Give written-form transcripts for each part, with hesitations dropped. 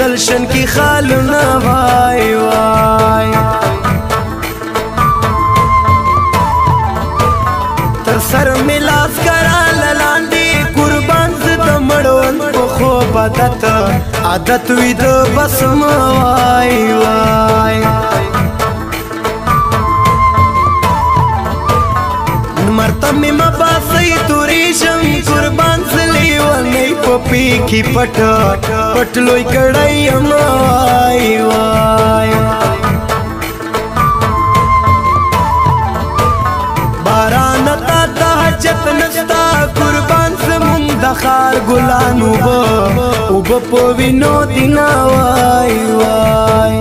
جدل شن کی خالونه وای وای تر سر ملاس کرا لاندې قربان زد مړون په خوب عادت وی د بسم وای وای مرتم ما باسی توریشم قربان زلی ونی پپی کی پټ لوی کړای ام وای وای باران تا تهجت نستا قربان زمون د خار ګلانو او په وینو دینا وای وای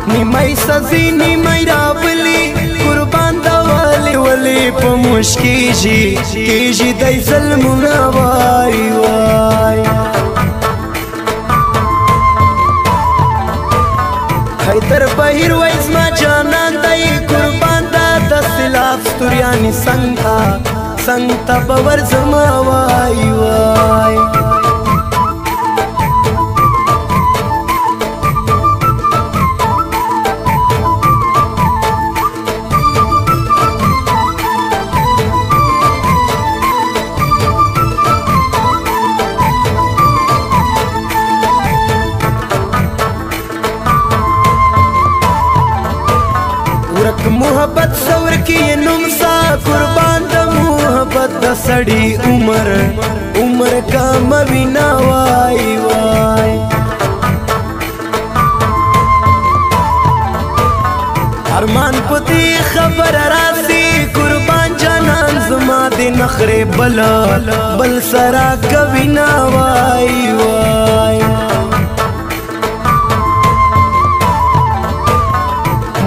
نیمای سزی نیمای راولی قربان دا والی ولی پا مشکیجی دی ظلمونا وای وای حیدر بحیر ویز ما جانان دی قربان دا دستلاف ستوریانی سنگتا باور زما وای وای محبت سور کی نمسا قربان دا محبت دا سڑی عمر کا مبینا وائی وائی ارمان پتی خبر راسی قربان جانان زما دی نخرے بل سرا کبینا وائی وائی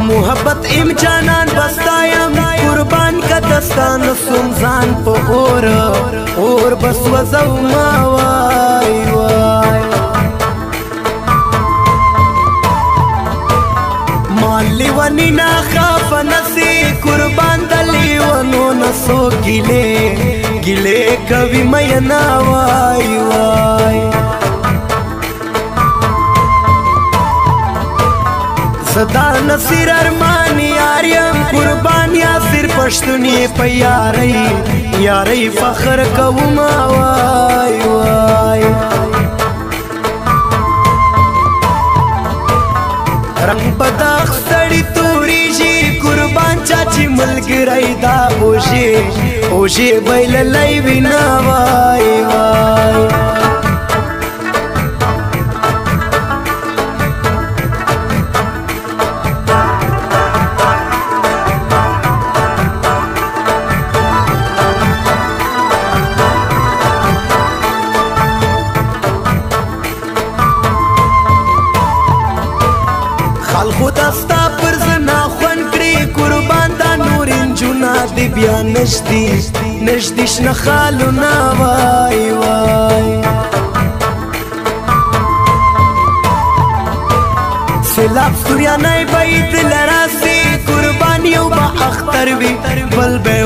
محبت ام جانان بستایم قربان کا دستان سمزان پا اور بس وزو ما وای وای مالی ونی نا خاف نسی قربان دلی ونو نسو گلے کبھی مینا وای وای صدا نصیر ارمانی آریم قربان یاسر پشتونی پا یاری فخر کوما وای وای رنگ بداخ سڑی توری جی قربان چاچی ملگرائی دا اوشی بیل لائی بینا وای وای خداستا پر زنا خون کری قربان دا نور انجونا دی بیا نشدیش نخالونا وای وای سیلاب سوریانای باید لراسی قربانیو با اختر بی بل بے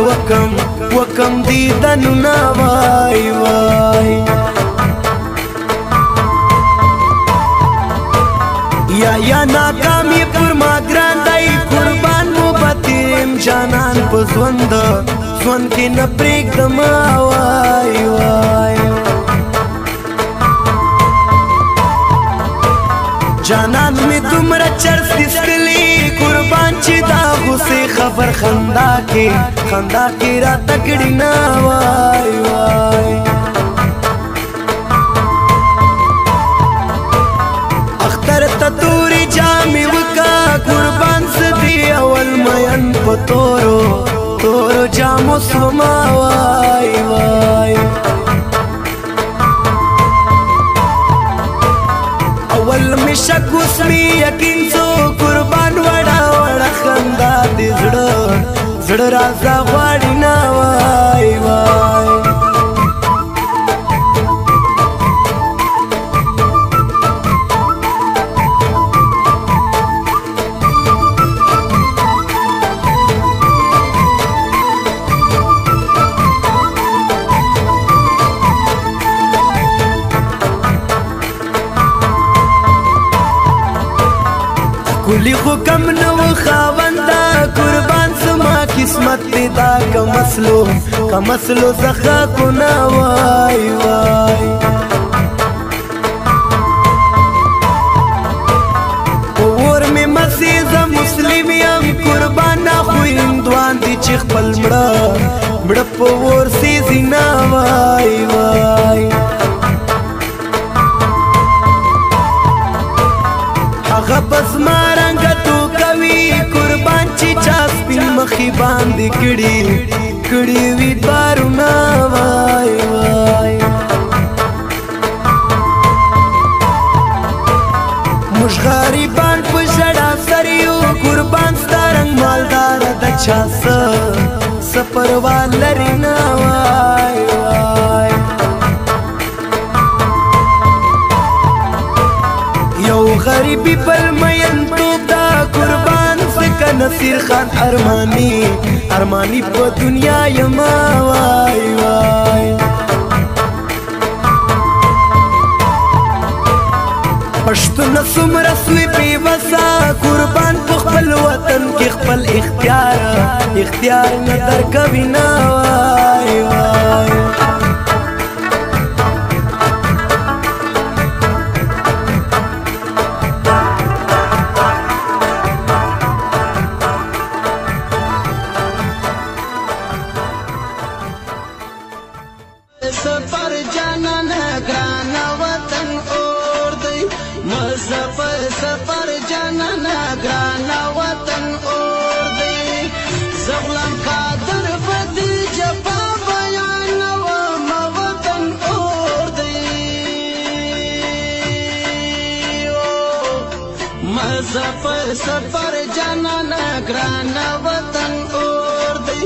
وکم دیدنونا وای وای یا ناکامی پر ما گران دائی قربان مو باتیم جانان پا زوند کی نپریک دما وای وای جانان می دومره چرس دسکلی قربان چې دا غصې خبر خندا کې را تکړی نه وای وای اختر ته تورې جامې وکا قربان زدي اول مین په تورو جامو سوما وای وای اول می شک اوس می یقین سو قربان وړه خندا دې زړه رازه غواړي نه وای وای کلی خو کم نو خاوندا قربان سما قسمت دی دا کمسلو زخا کو نا وای وای اور می مسیز مسلم یم قربان خو هندوان دی چې خپل مړه په ور سي زینا وای وای هغه بس مارنګ تو کوي قربان چې چا سپین مخې باندې کړي وی بارونه وای وای موږ غریبان په ژړا سر یو قربان ستا رنګ مالدار د چا څه پروا لري نه وای وای یو غریبی بل مین توب دا قربان سکه نصیر خان ارمانی په دنیا یما وای وای پښتون څومره سوی بېوسه قربان په خپل وطن کې خپل اختیار نه درکوي نه وای وای سفر جانان گران وطن اور دی سفر جانان گران وطن اور دی زغلم قادر بدی جفا بیان و وطن اور دی سفر جانان گران وطن اور دی